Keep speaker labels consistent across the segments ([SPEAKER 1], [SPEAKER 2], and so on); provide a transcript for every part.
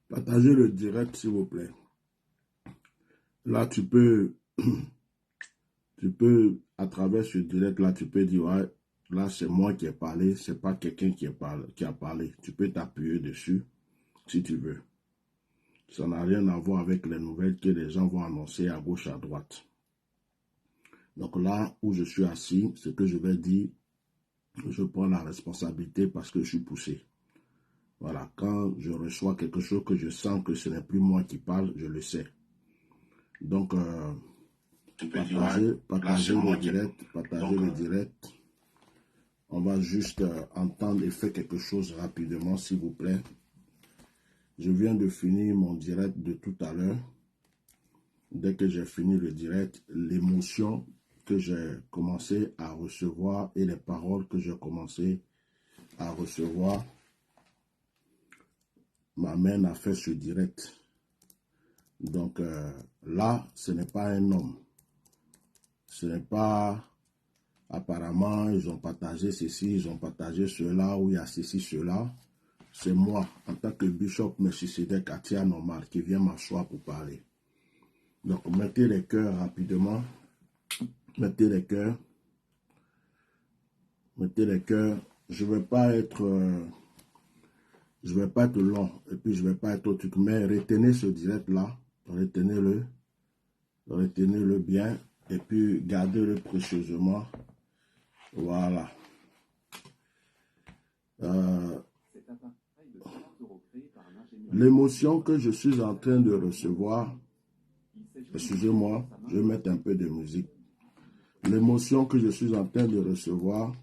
[SPEAKER 1] Partagez le direct, s'il vous plaît. Là, à travers ce direct, là, tu peux dire, ouais, là, c'est moi qui ai parlé, c'est pas quelqu'un qui a parlé. Tu peux t'appuyer dessus, si tu veux. Ça n'a rien à voir avec les nouvelles que les gens vont annoncer à gauche, à droite. Donc là où je suis assis, ce que je vais dire, je prends la responsabilité parce que je suis poussé. Voilà, quand je reçois quelque chose que je sens que ce n'est plus moi qui parle, je le sais. Donc, partagez le direct. On va juste entendre et faire quelque chose rapidement, s'il vous plaît. Je viens de finir mon direct de tout à l'heure. Dès que j'ai fini le direct, l'émotion que j'ai commencé à recevoir et les paroles que j'ai commencé à recevoir m'amènent à faire ce direct. Donc là, ce n'est pas un homme. Ce n'est pas apparemment, ils ont partagé ceci, ils ont partagé cela, ou il y a ceci, cela. C'est moi, en tant que Bishop Melchisedek Atia Normal, qui vient m'asseoir pour parler. Donc, mettez les cœurs rapidement. Mettez les cœurs. Mettez les cœurs. Je ne vais pas être long. Et puis, je ne vais pas être au truc. Mais retenez ce direct-là. Retenez-le. Retenez-le bien. Et puis, gardez-le précieusement. Voilà. L'émotion que je suis en train de recevoir, excusez-moi, je vais mettre un peu de musique. L'émotion que je suis en train de recevoir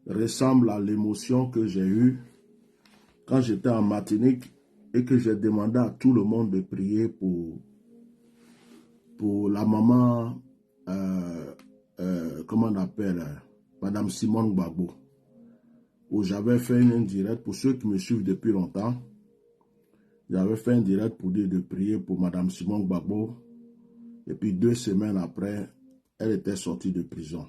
[SPEAKER 1] ressemble à l'émotion que j'ai eue quand j'étais en Martinique et que j'ai demandé à tout le monde de prier pour la maman, comment on appelle, Madame Simone Gbagbo, où j'avais fait un direct, pour ceux qui me suivent depuis longtemps, j'avais fait un direct pour dire de prier pour Madame Simone Gbagbo, et puis 2 semaines après, elle était sortie de prison.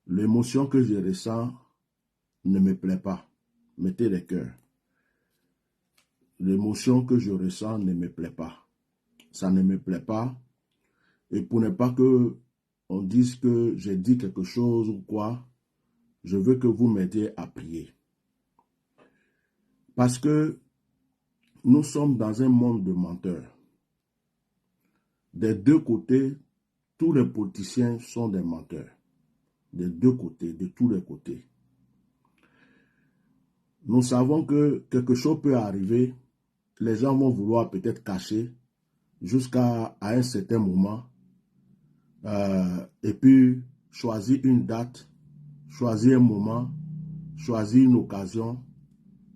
[SPEAKER 1] L'émotion que je ressens ne me plaît pas. Mettez les cœurs. L'émotion que je ressens ne me plaît pas. Ça ne me plaît pas. Et pour ne pas que on dise que j'ai dit quelque chose ou quoi, je veux que vous m'aidiez à prier. Parce que nous sommes dans un monde de menteurs. Des deux côtés, tous les politiciens sont des menteurs. Des deux côtés, de tous les côtés. Nous savons que quelque chose peut arriver. Les gens vont vouloir peut-être cacher jusqu'à un certain moment. Et puis choisir une date, choisir un moment, choisir une occasion,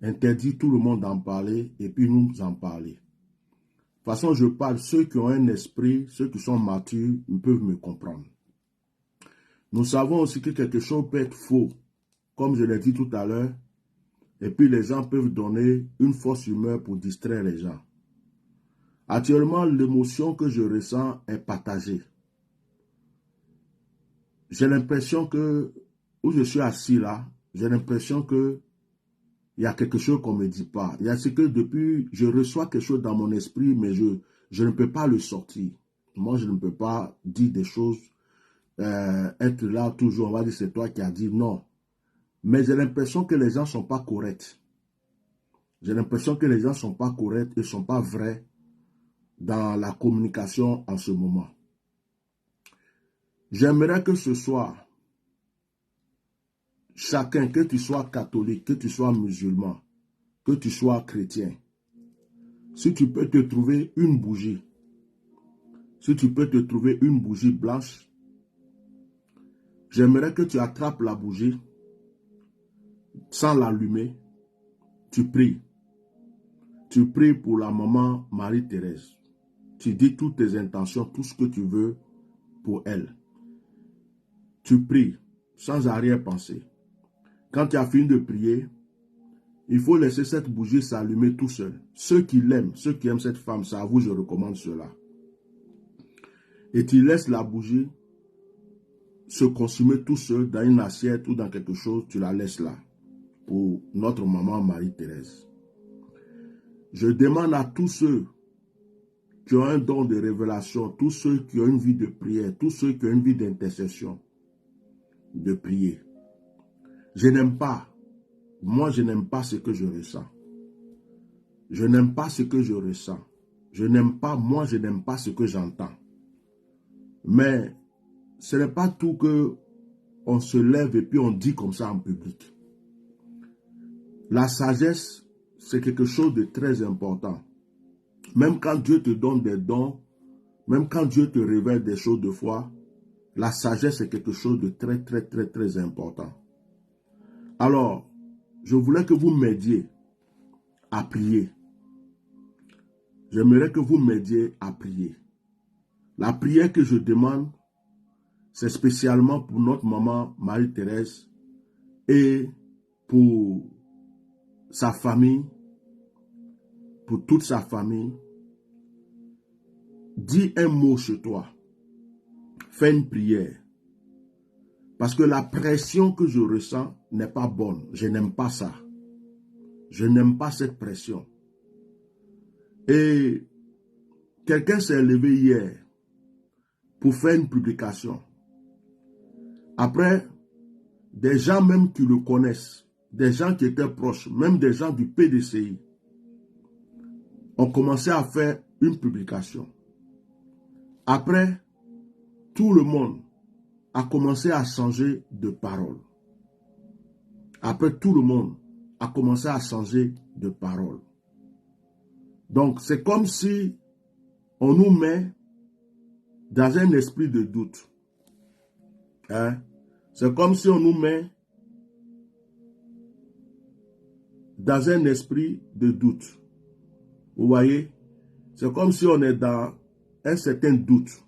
[SPEAKER 1] interdire tout le monde d'en parler et puis nous en parler. De toute façon, je parle, ceux qui ont un esprit, ceux qui sont matures, peuvent me comprendre. Nous savons aussi que quelque chose peut être faux, comme je l'ai dit tout à l'heure, et puis les gens peuvent donner une fausse humeur pour distraire les gens. Actuellement, l'émotion que je ressens est partagée. J'ai l'impression que, où je suis assis là, j'ai l'impression que il y a quelque chose qu'on ne me dit pas. Il y a ce que depuis, je reçois quelque chose dans mon esprit, mais je ne peux pas le sortir. Moi, je ne peux pas dire des choses, être là toujours, on va dire c'est toi qui as dit non. Mais j'ai l'impression que les gens ne sont pas corrects. J'ai l'impression que les gens ne sont pas corrects et ne sont pas vrais dans la communication en ce moment. J'aimerais que ce soir, chacun, que tu sois catholique, que tu sois musulman, que tu sois chrétien, si tu peux te trouver une bougie, si tu peux te trouver une bougie blanche, j'aimerais que tu attrapes la bougie sans l'allumer, tu pries. Tu pries pour la maman Marie-Thérèse. Tu dis toutes tes intentions, tout ce que tu veux pour elle. Tu pries sans arrière-pensée. Quand tu as fini de prier, il faut laisser cette bougie s'allumer tout seul. Ceux qui l'aiment, ceux qui aiment cette femme, c'est à vous, je recommande cela. Et tu laisses la bougie se consumer tout seul dans une assiette ou dans quelque chose, tu la laisses là. Pour notre maman Marie-Thérèse. Je demande à tous ceux qui ont un don de révélation, tous ceux qui ont une vie de prière, tous ceux qui ont une vie d'intercession, de prier. Je n'aime pas, moi je n'aime pas ce que je ressens. Je n'aime pas ce que je ressens. Je n'aime pas, moi je n'aime pas ce que j'entends. Mais ce n'est pas tout que on se lève et puis on dit comme ça en public. La sagesse, c'est quelque chose de très important. Même quand Dieu te donne des dons, même quand Dieu te révèle des choses de foi, la sagesse est quelque chose de très, très, très, très important. Alors, je voulais que vous m'aidiez à prier. J'aimerais que vous m'aidiez à prier. La prière que je demande, c'est spécialement pour notre maman Marie-Thérèse et pour sa famille, pour toute sa famille. Dis un mot chez toi. Fais une prière. Parce que la pression que je ressens n'est pas bonne. Je n'aime pas ça. Je n'aime pas cette pression. Et quelqu'un s'est levé hier pour faire une publication. Après, des gens même qui le connaissent, des gens qui étaient proches, même des gens du PDCI, ont commencé à faire une publication. Après, tout le monde a commencé à changer de parole. Après, tout le monde a commencé à changer de parole. Donc, c'est comme si on nous met dans un esprit de doute. Hein? C'est comme si on nous met dans un esprit de doute. Vous voyez? C'est comme si on est dans un certain doute.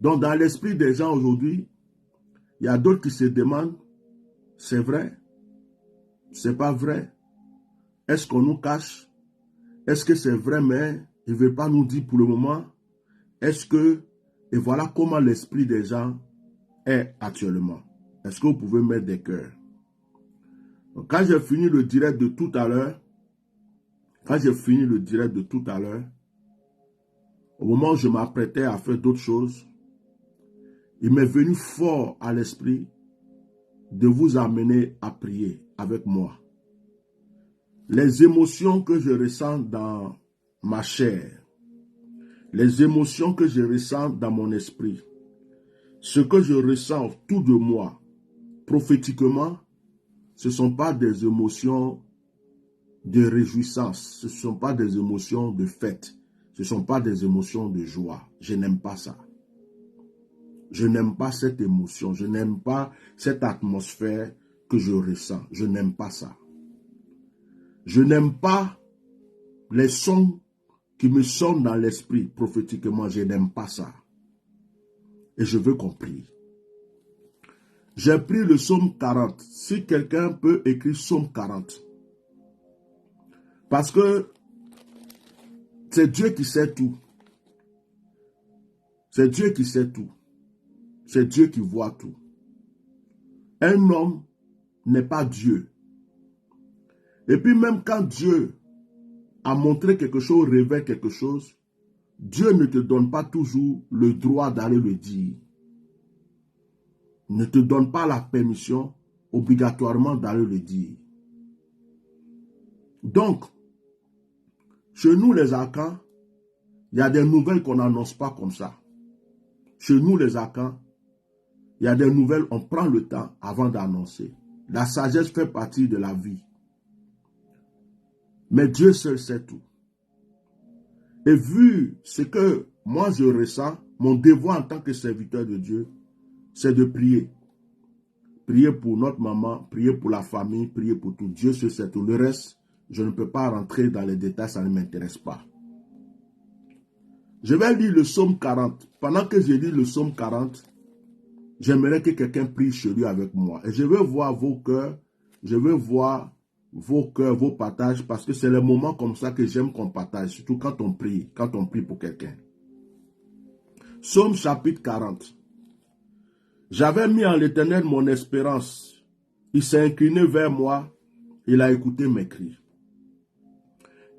[SPEAKER 1] Donc, dans l'esprit des gens aujourd'hui, il y a d'autres qui se demandent, c'est vrai? C'est pas vrai? Est-ce qu'on nous cache? Est-ce que c'est vrai, mais il ne veut pas nous dire pour le moment? Est-ce que, et voilà comment l'esprit des gens est actuellement. Est-ce que vous pouvez mettre des cœurs? Donc, quand j'ai fini le direct de tout à l'heure, au moment où je m'apprêtais à faire d'autres choses, il m'est venu fort à l'esprit de vous amener à prier avec moi. Les émotions que je ressens dans ma chair, les émotions que je ressens dans mon esprit, ce que je ressens tout de moi, prophétiquement, ce ne sont pas des émotions de réjouissance, ce ne sont pas des émotions de fête, ce ne sont pas des émotions de joie. Je n'aime pas ça. Je n'aime pas cette émotion, je n'aime pas cette atmosphère que je ressens. Je n'aime pas ça. Je n'aime pas les sons qui me sonnent dans l'esprit prophétiquement. Je n'aime pas ça. Et je veux qu'on prie. J'ai pris le psaume 40. Si quelqu'un peut écrire psaume 40. Parce que c'est Dieu qui sait tout. C'est Dieu qui sait tout. C'est Dieu qui voit tout. Un homme n'est pas Dieu. Et puis même quand Dieu a montré quelque chose, révèle quelque chose, Dieu ne te donne pas toujours le droit d'aller le dire. Ne te donne pas la permission obligatoirement d'aller le dire. Donc, chez nous les Akans, il y a des nouvelles qu'on n'annonce pas comme ça. Chez nous les Akans, il y a des nouvelles, on prend le temps avant d'annoncer. La sagesse fait partie de la vie. Mais Dieu seul sait tout. Et vu ce que moi je ressens, mon devoir en tant que serviteur de Dieu, c'est de prier. Prier pour notre maman, prier pour la famille, prier pour tout. Dieu seul sait tout. Le reste, je ne peux pas rentrer dans les détails, ça ne m'intéresse pas. Je vais lire le psaume 40. Pendant que je lis le psaume 40, j'aimerais que quelqu'un prie chez lui avec moi. Et je veux voir vos cœurs, je veux voir vos cœurs, vos partages, parce que c'est le moment comme ça que j'aime qu'on partage, surtout quand on prie pour quelqu'un. Psaume chapitre 40. J'avais mis en l'Éternel mon espérance. Il s'est incliné vers moi. Il a écouté mes cris.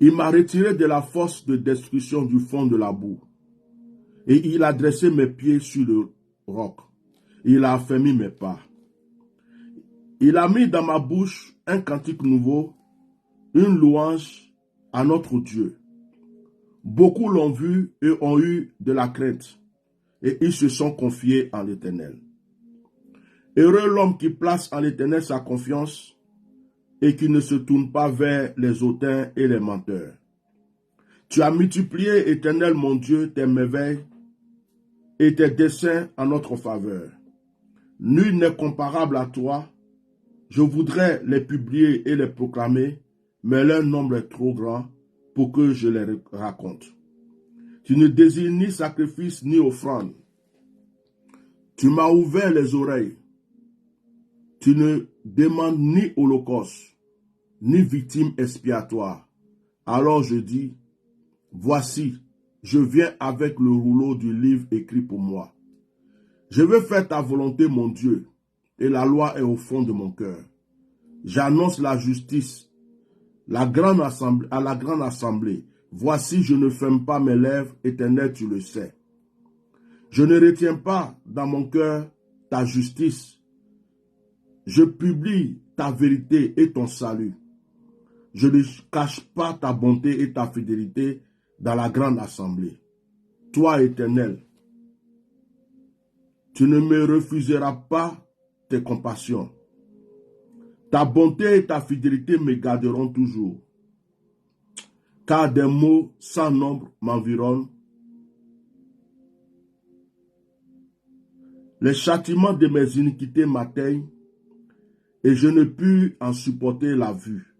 [SPEAKER 1] Il m'a retiré de la force de destruction du fond de la boue. Et il a dressé mes pieds sur le roc. Il a affermi mes pas. Il a mis dans ma bouche un cantique nouveau, une louange à notre Dieu. Beaucoup l'ont vu et ont eu de la crainte, et ils se sont confiés en l'Éternel. Heureux l'homme qui place en l'Éternel sa confiance et qui ne se tourne pas vers les hautains et les menteurs. Tu as multiplié, Éternel mon Dieu, tes merveilles et tes desseins en notre faveur. Nul n'est comparable à toi. Je voudrais les publier et les proclamer, mais leur nombre est trop grand pour que je les raconte. Tu ne désires ni sacrifice ni offrande. Tu m'as ouvert les oreilles. Tu ne demandes ni holocauste, ni victime expiatoire. Alors je dis, voici, je viens avec le rouleau du livre écrit pour moi. Je veux faire ta volonté, mon Dieu, et la loi est au fond de mon cœur. J'annonce la justice à la grande assemblée. Voici, je ne ferme pas mes lèvres, Éternel, tu le sais. Je ne retiens pas dans mon cœur ta justice. Je publie ta vérité et ton salut. Je ne cache pas ta bonté et ta fidélité dans la grande assemblée. Toi, Éternel, tu ne me refuseras pas tes compassions. Ta bonté et ta fidélité me garderont toujours. Car des maux sans nombre m'environnent. Les châtiments de mes iniquités m'atteignent et je ne puis en supporter la vue.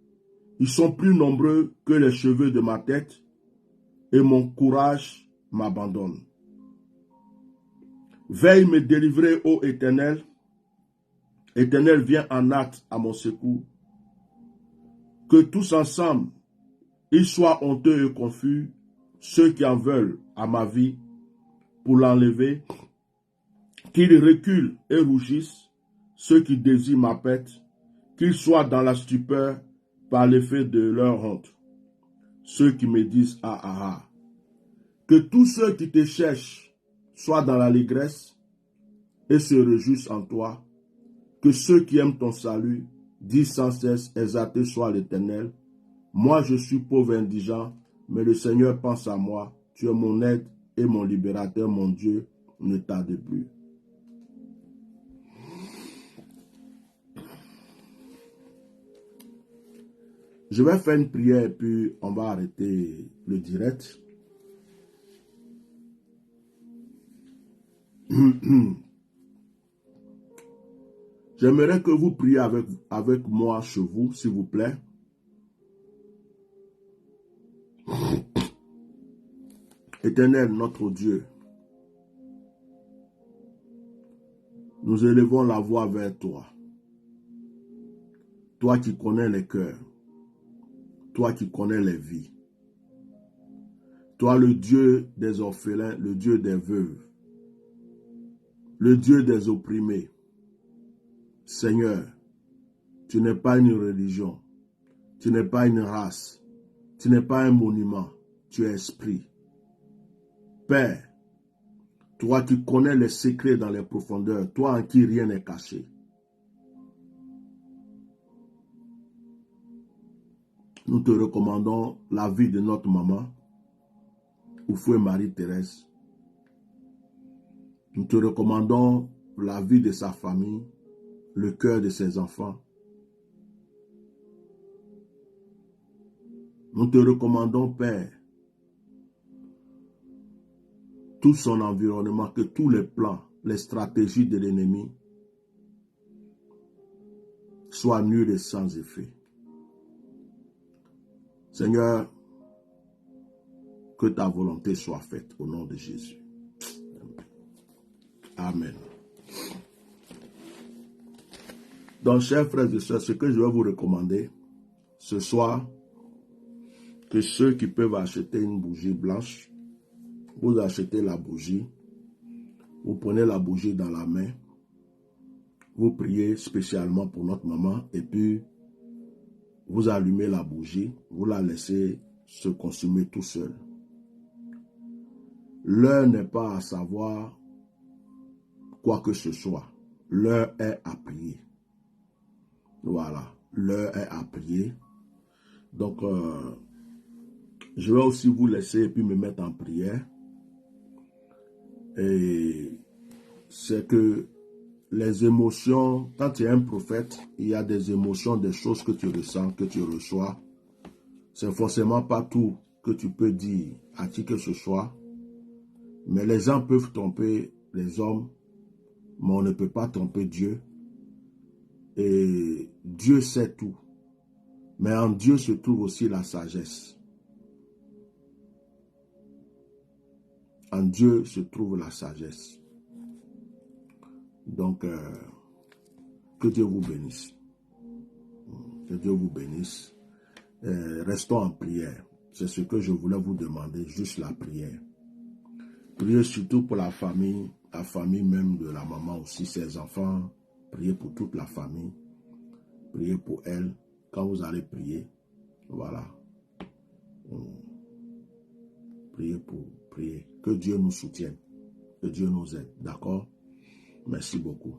[SPEAKER 1] Ils sont plus nombreux que les cheveux de ma tête et mon courage m'abandonne. Veille me délivrer, ô Éternel. Éternel, viens en hâte à mon secours. Que tous ensemble, ils soient honteux et confus, ceux qui en veulent à ma vie pour l'enlever, qu'ils reculent et rougissent, ceux qui désirent ma pète, qu'ils soient dans la stupeur par l'effet de leur honte, ceux qui me disent ah ah ah. Que tous ceux qui te cherchent soient dans l'allégresse et se réjouissent en toi, que ceux qui aiment ton salut disent sans cesse exalté soit l'Éternel. Moi je suis pauvre et indigent, mais le Seigneur pense à moi. Tu es mon aide et mon libérateur, mon Dieu, ne tarde plus. Je vais faire une prière et puis on va arrêter le direct. J'aimerais que vous priez avec moi chez vous, s'il vous plaît. Éternel, notre Dieu, nous élevons la voix vers toi. Toi qui connais les cœurs, toi qui connais les vies. Toi le Dieu des orphelins, le Dieu des veuves, le Dieu des opprimés. Seigneur, tu n'es pas une religion, tu n'es pas une race, tu n'es pas un monument, tu es esprit. Père, toi qui connais les secrets dans les profondeurs, toi en qui rien n'est caché. Nous te recommandons la vie de notre maman, Oufoué Marie-Thérèse. Nous te recommandons la vie de sa famille, le cœur de ses enfants. Nous te recommandons, Père, tout son environnement, que tous les plans, les stratégies de l'ennemi soient nuls et sans effet. Seigneur, que ta volonté soit faite au nom de Jésus. Amen. Donc, chers frères et sœurs, ce que je vais vous recommander ce soir, que ceux qui peuvent acheter une bougie blanche, vous achetez la bougie, vous prenez la bougie dans la main vous priez spécialement pour notre maman et puis vous allumez la bougie, vous la laissez se consumer tout seul. L'heure n'est pas à savoir quoi que ce soit. L'heure est à prier. Voilà, l'heure est à prier. Donc, je vais aussi vous laisser et puis me mettre en prière. Et c'est que les émotions, quand tu es un prophète, il y a des émotions, des choses que tu ressens, que tu reçois. C'est forcément pas tout que tu peux dire à qui que ce soit. Mais les gens peuvent tromper les hommes, mais on ne peut pas tromper Dieu. Et Dieu sait tout. Mais en Dieu se trouve aussi la sagesse. En Dieu se trouve la sagesse. Donc, que Dieu vous bénisse. Que Dieu vous bénisse. Restons en prière. C'est ce que je voulais vous demander, juste la prière. Priez surtout pour la famille même de la maman aussi, ses enfants. Priez pour toute la famille. Priez pour elle. Quand vous allez prier, voilà. Priez. Que Dieu nous soutienne. Que Dieu nous aide. D'accord? Merci beaucoup.